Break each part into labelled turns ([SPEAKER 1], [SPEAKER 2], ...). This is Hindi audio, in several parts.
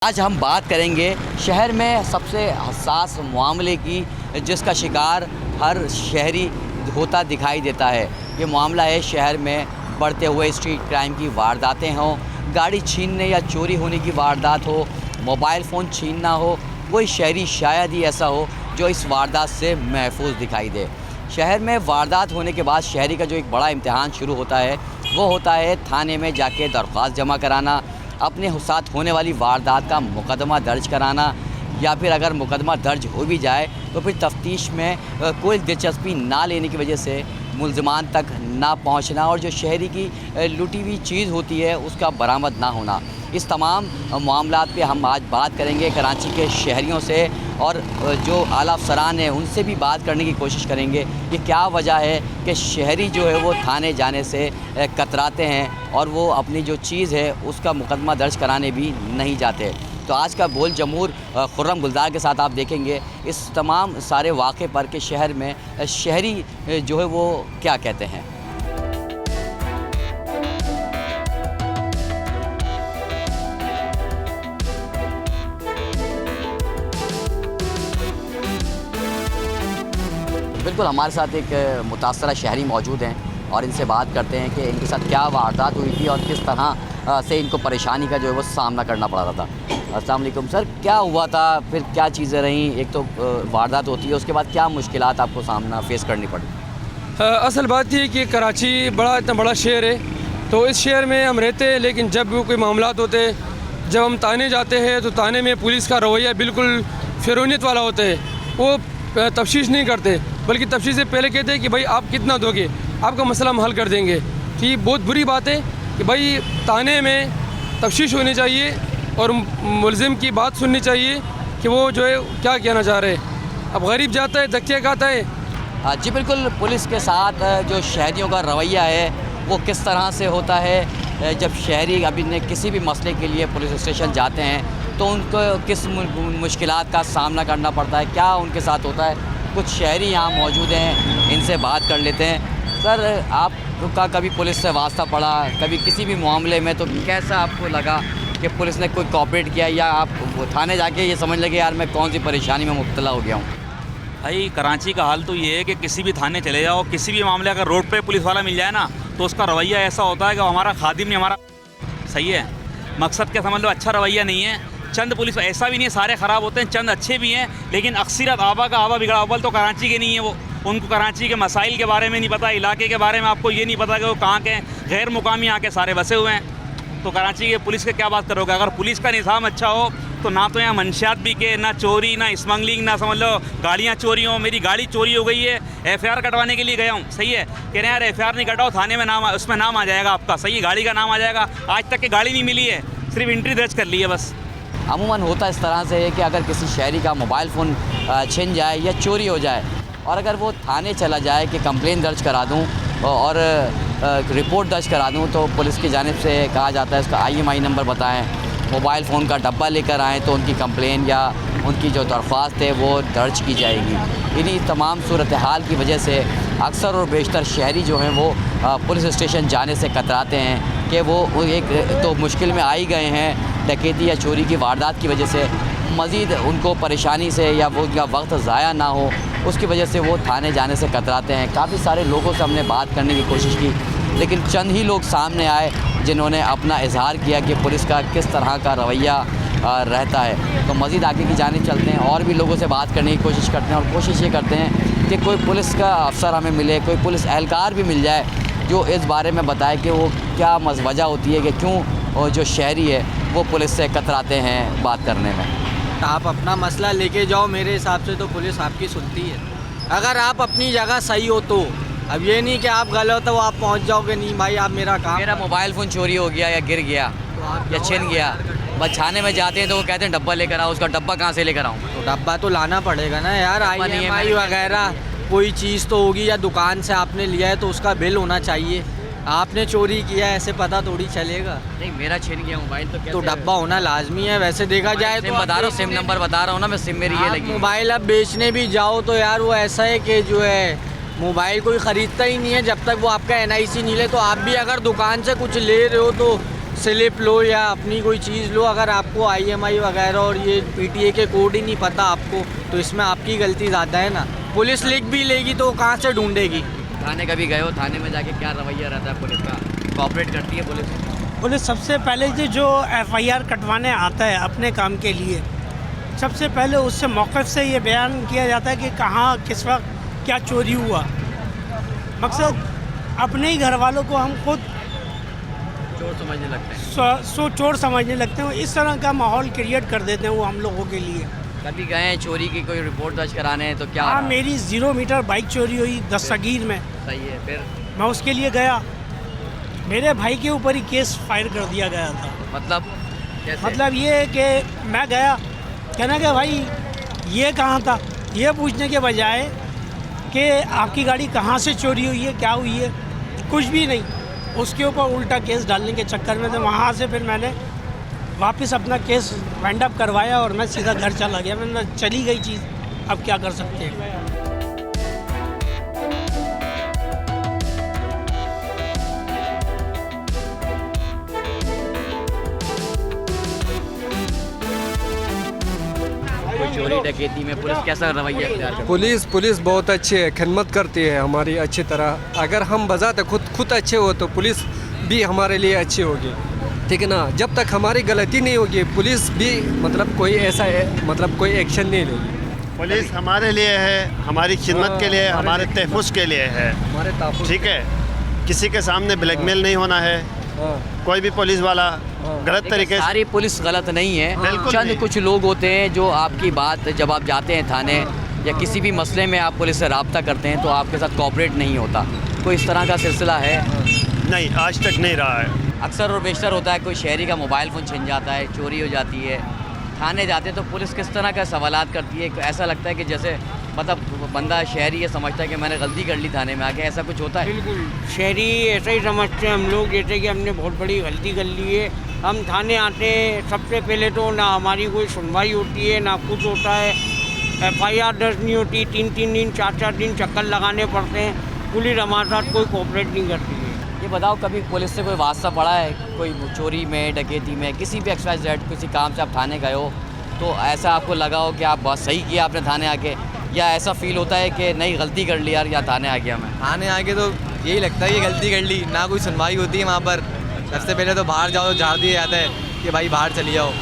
[SPEAKER 1] आज हम बात करेंगे शहर में सबसे हसास मामले की, जिसका शिकार हर शहरी होता दिखाई देता है। ये मामला है शहर में बढ़ते हुए स्ट्रीट क्राइम की वारदातें हों, गाड़ी छीनने या चोरी होने की वारदात हो, मोबाइल फ़ोन छीनना हो। कोई शहरी शायद ही ऐसा हो जो इस वारदात से महफूज दिखाई दे। शहर में वारदात होने के बाद शहरी का जो एक बड़ा इम्तिहान शुरू होता है वो होता है थाने में जाके दरख्वास्त जमा कराना, अपने साथ होने वाली वारदात का मुकदमा दर्ज कराना, या फिर अगर मुकदमा दर्ज हो भी जाए तो फिर तफ्तीश में कोई दिलचस्पी ना लेने की वजह से मुल्ज़िमान तक ना पहुंचना और जो शहरी की लूटी हुई चीज़ होती है उसका बरामद ना होना। इस तमाम मामलात पे हम आज बात करेंगे कराची के शहरियों से, और जो आला अफसरान हैं उनसे भी बात करने की कोशिश करेंगे कि क्या वजह है कि शहरी जो है वो थाने जाने से कतराते हैं और वो अपनी जो चीज़ है उसका मुकदमा दर्ज कराने भी नहीं जाते। तो आज का बोल जमूर खुर्रम गुलजार के साथ आप देखेंगे इस तमाम सारे वाक़े पर कि शहर में शहरी जो है वो क्या कहते हैं। बिल्कुल, हमारे साथ एक मुतासरा शहरी मौजूद हैं और इनसे बात करते हैं कि इनके साथ क्या वारदात हुई थी और किस तरह से इनको परेशानी का जो है वो सामना करना पड़ रहा था। अस्सलाम वालेकुम सर, क्या हुआ था, फिर क्या चीज़ें रहीं? एक तो वारदात होती है, उसके बाद क्या मुश्किलात आपको सामना फेस करनी पड़ी?
[SPEAKER 2] असल बात ये कि कराची इतना बड़ा शहर है, तो इस शहर में हम रहते हैं, लेकिन जब भी कोई मामलात होते हैं, जब हम थाने जाते हैं तो थाने में पुलिस का रवैया बिल्कुल फिरौनियत वाला होता है। वो तफ्तीश नहीं करते, बल्कि तफ्तीश से पहले कहते हैं कि भाई आप कितना दोगे, आपका मसला हम हल कर देंगे। तो ये बहुत बुरी बात है कि भाई थाने में तफ्तीश होनी चाहिए और मुलजिम की बात सुननी चाहिए कि वो जो है क्या कहना चाह रहे हैं। अब गरीब जाता है, धक्के खाता है।
[SPEAKER 1] जी बिल्कुल, पुलिस के साथ जो शहरियों का रवैया है वो किस तरह से होता है। जब शहरी अभी ने किसी भी मसले के लिए पुलिस स्टेशन जाते हैं तो उनको किस मुश्किलात का सामना करना पड़ता है, क्या उनके साथ होता है। कुछ शहरी यहाँ मौजूद हैं, इनसे बात कर लेते हैं। सर, आपका कभी पुलिस से वास्ता पड़ा, कभी किसी भी मामले में, तो कैसा आपको लगा कि पुलिस ने कोई कोऑपरेट किया, या आप थाने जाके ये समझ लगे यार मैं कौन सी परेशानी में मुब्तला हो गया हूँ?
[SPEAKER 3] भाई कराची का हाल तो ये है कि किसी भी थाने चले जाओ, किसी भी मामले अगर रोड पे पुलिस वाला मिल जाए ना तो उसका रवैया ऐसा होता है कि हमारा खादिम नहीं, हमारा सही है, मकसद क्या समझ लो, अच्छा रवैया नहीं है। चंद पुलिस ऐसा भी नहीं है सारे ख़राब होते हैं, चंद अच्छे भी हैं, लेकिन अक्सरत आबा का आबा बिगड़ा। अव्वल तो कराची के नहीं है, वो उनको कराची के मसाइल के बारे में नहीं पता, इलाके के बारे में आपको ये नहीं पता कि वो कहाँ के हैं, गैर मुकामी आके सारे बसे हुए हैं। तो कराची के पुलिस के क्या बात करोगे। अगर पुलिस का निज़ाम अच्छा हो तो ना तो यहाँ मंशियात बिके, ना चोरी, ना स्मगलिंग, ना समझ लो गाड़ियाँ चोरी हों। मेरी गाड़ी चोरी हो गई है, FIR कटवाने के लिए गया हूँ, सही है, कह रहे हैं यार FIR नहीं कटाओ, थाने में नाम, उसमें नाम आ जाएगा आपका, सही है, गाड़ी का नाम आ जाएगा। आज तक की गाड़ी नहीं मिली है, सिर्फ एंट्री दर्ज कर ली है बस।
[SPEAKER 1] अमूमन होता इस तरह से है कि अगर किसी शहरी का मोबाइल फ़ोन छिन जाए या चोरी हो जाए और अगर वो थाने चला जाए कि कंप्लेन दर्ज करा दूं और रिपोर्ट दर्ज करा दूं, तो पुलिस की जानिब से कहा जाता है इसका IMI नंबर बताएं, मोबाइल फ़ोन का डब्बा लेकर आएँ तो उनकी कंप्लेन या उनकी जो दरख्वास्त है वो दर्ज की जाएगी। इन्हीं तमाम सूरत हाल की वजह से अक्सर और बेशतर शहरी जो हैं वो पुलिस स्टेशन जाने से कतराते हैं कि वो एक तो मुश्किल में आ ही गए हैं डकैती या चोरी की वारदात की वजह से, मज़ीद उनको परेशानी से या वो उनका वक्त ज़ाया ना हो उसकी वजह से वो थाने जाने से कतराते हैं। काफ़ी सारे लोगों से हमने बात करने की कोशिश की, लेकिन चंद ही लोग सामने आए जिन्होंने अपना इजहार किया कि पुलिस का किस तरह का रवैया रहता है। तो मज़ीद आगे की जानिब चलते हैं और भी लोगों से बात करने की कोशिश करते हैं, और कोशिश ये करते हैं कि कोई पुलिस का अफसर हमें मिले, कोई पुलिस एहलकार भी मिल जाए जो इस बारे में बताए कि वो क्या वजह होती है कि क्यों जो शहरी है वो पुलिस से कतराते हैं बात करने में।
[SPEAKER 4] आप अपना मसला लेके जाओ, मेरे हिसाब से तो पुलिस आपकी सुनती है, अगर आप अपनी जगह सही हो तो। अब ये नहीं कि आप गलत हो आप पहुंच जाओगे, नहीं भाई आप मेरा
[SPEAKER 1] मोबाइल फ़ोन चोरी हो गया या गिर गया या छिन गया, बस थाने में जाते हैं तो वो कहते हैं डब्बा लेकर आओ, उसका डब्बा कहाँ से लेकर आऊँ?
[SPEAKER 4] तो डब्बा तो लाना पड़ेगा ना यार, IMI वगैरह कोई चीज़ तो होगी, या दुकान से आपने लिया है तो उसका बिल होना चाहिए। आपने चोरी किया है ऐसे पता थोड़ी चलेगा।
[SPEAKER 1] नहीं, मेरा छिन गया मोबाइल
[SPEAKER 4] तो डब्बा होना लाजमी है। वैसे देखा जाए तो
[SPEAKER 1] बता रहा हूँ, सिम नंबर बता रहा हूँ ना मैं, सिम मेरी ये लगी।
[SPEAKER 4] मोबाइल अब बेचने भी जाओ तो यार वो ऐसा है कि जो है मोबाइल कोई ख़रीदता ही नहीं है जब तक वो आपका NIC नहीं ले। तो आप भी अगर दुकान से कुछ ले रहे हो तो स्लिप लो या अपनी कोई चीज़ लो, अगर आपको IMI वगैरह और ये PTA के कोड ही नहीं पता आपको, तो इसमें आपकी गलती ज़्यादा है ना। पुलिस लिख भी लेगी तो कहाँ से ढूंढेगी।
[SPEAKER 1] थाने कभी गए हो? थाने में जाके क्या रवैया रहता है पुलिस का? कोऑपरेट करती है पुलिस?
[SPEAKER 5] पुलिस सबसे पहले जो FIR कटवाने आता है अपने काम के लिए, सबसे पहले उससे मौक़िफ़ से ये बयान किया जाता है कि कहाँ किस वक्त क्या चोरी हुआ। मकसद अपने ही घर वालों को हम खुद
[SPEAKER 1] चोर समझने लगते हैं।
[SPEAKER 5] चोर समझने लगते हैं। इस तरह का माहौल क्रिएट कर देते हैं वो हम लोगों के लिए।
[SPEAKER 1] कभी गए हैं चोरी की कोई रिपोर्ट दर्ज कराने, तो क्या
[SPEAKER 5] हाँ,
[SPEAKER 1] रहा?
[SPEAKER 5] मेरी 0 मीटर बाइक चोरी हुई दस्तगीर में।
[SPEAKER 1] सही है, फिर
[SPEAKER 5] मैं उसके लिए गया, मेरे भाई के ऊपर ही केस फायर कर दिया गया था।
[SPEAKER 1] मतलब कैसे?
[SPEAKER 5] मतलब ये है कि मैं गया, कहना कि भाई ये कहाँ था, ये पूछने के बजाय कि आपकी गाड़ी कहाँ से चोरी हुई है, क्या हुई है, कुछ भी नहीं। उसके ऊपर उल्टा केस डालने के चक्कर में, तो वहाँ से फिर मैंने वापस अपना केस वाइंड अप करवाया और मैं सीधा घर चला गया। मैंने चली गई चीज़, अब क्या कर सकते हैं।
[SPEAKER 1] चोरी डकैती में पुलिस कैसा रवैया इख्तियार करती है?
[SPEAKER 2] पुलिस बहुत अच्छी है, खिदमत करती है हमारी अच्छी तरह। अगर हम बजाते खुद अच्छे हो तो पुलिस भी हमारे लिए अच्छी होगी, ठीक है ना। जब तक हमारी गलती नहीं होगी पुलिस भी मतलब कोई एक्शन नहीं लेगी।
[SPEAKER 6] पुलिस हमारे लिए है, हमारी खिदमत के लिए, हमारे तहफ़्फ़ुज़ के लिए है,
[SPEAKER 2] हमारे ताफ़ुज़,
[SPEAKER 6] ठीक है। किसी के सामने ब्लैकमेल नहीं होना है। कोई भी पुलिस वाला गलत तरीके से।
[SPEAKER 1] सारी पुलिस गलत नहीं है,
[SPEAKER 6] बिल्कुल
[SPEAKER 1] चंद
[SPEAKER 6] नहीं।
[SPEAKER 1] कुछ लोग होते हैं जो आपकी बात, जब आप जाते हैं थाने या किसी भी मसले में आप पुलिस से रब्ता करते हैं तो आपके साथ कोऑपरेट नहीं होता। कोई इस तरह का सिलसिला है?
[SPEAKER 6] नहीं, आज तक नहीं रहा है।
[SPEAKER 1] अक्सर और बेशतर होता है कोई शहरी का मोबाइल फ़ोन छिन जाता है, चोरी हो जाती है, थाने जाते हैं तो पुलिस किस तरह का सवालात करती है? ऐसा लगता है कि जैसे मतलब बंदा शहरी ये समझता है कि मैंने गलती कर ली थाने में आके, ऐसा कुछ होता है?
[SPEAKER 5] बिल्कुल, शहरी ऐसा ही समझते हैं हम लोग, जैसे कि हमने बहुत बड़ी गलती कर ली है। हम थाने आते हैं, सबसे पहले तो ना हमारी कोई सुनवाई होती है, ना कुछ होता है। FIR दर्ज नहीं होती, 3-3 दिन 4-4 दिन चक्कर लगाने पड़ते हैं। पुलिस हमारे साथ कोई कोऑपरेट नहीं करती है।
[SPEAKER 1] ये बताओ, कभी पुलिस से कोई वास्ता पड़ा है? कोई चोरी में, डकैती में, किसी भी XYZ किसी काम से आप थाने गए हो तो ऐसा आपको लगा हो कि आप बहुत सही किया आपने थाने आके, या ऐसा फील होता है कि नहीं गलती कर ली यार, या थाने आ गया मैं?
[SPEAKER 7] थाने आके तो यही लगता है कि गलती कर ली, ना कोई सुनवाई होती है वहाँ पर। सबसे पहले तो बाहर जाओ तो झाड़ दिया जाता है कि भाई बाहर चली जाओ,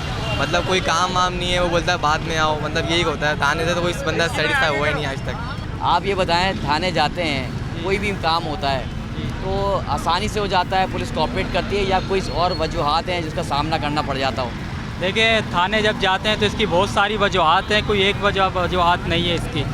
[SPEAKER 7] मतलब कोई काम वाम नहीं है, वो बोलता है बाद में आओ, मतलब यही होता है। थाने से तो कोई बंदा सेटिस्फाई हुआ ही नहीं आज तक।
[SPEAKER 1] आप ये बताएं, थाने जाते हैं, कोई भी काम होता है तो आसानी से हो जाता है, पुलिस कोऑपरेट करती है, या कोई और वजूहात हैं जिसका सामना करना पड़ जाता हो?
[SPEAKER 8] देखिए, थाने जब जाते हैं तो इसकी बहुत सारी वजूहात हैं, कोई एक वजूहात नहीं है इसकी।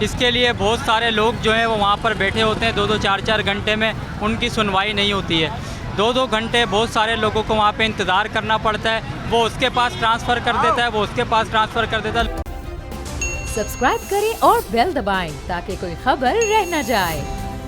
[SPEAKER 8] इसके लिए बहुत सारे लोग जो हैं वो वहाँ पर बैठे होते हैं, 2-2 4-4 घंटे में उनकी सुनवाई नहीं होती है। 2-2 घंटे बहुत सारे लोगों को वहाँ पे इंतज़ार करना पड़ता है, वो उसके पास ट्रांसफ़र कर देता है, वो उसके पास ट्रांसफ़र कर देता है।
[SPEAKER 9] सब्सक्राइब करें और बेल दबाएं ताकि कोई खबर रह न जाए।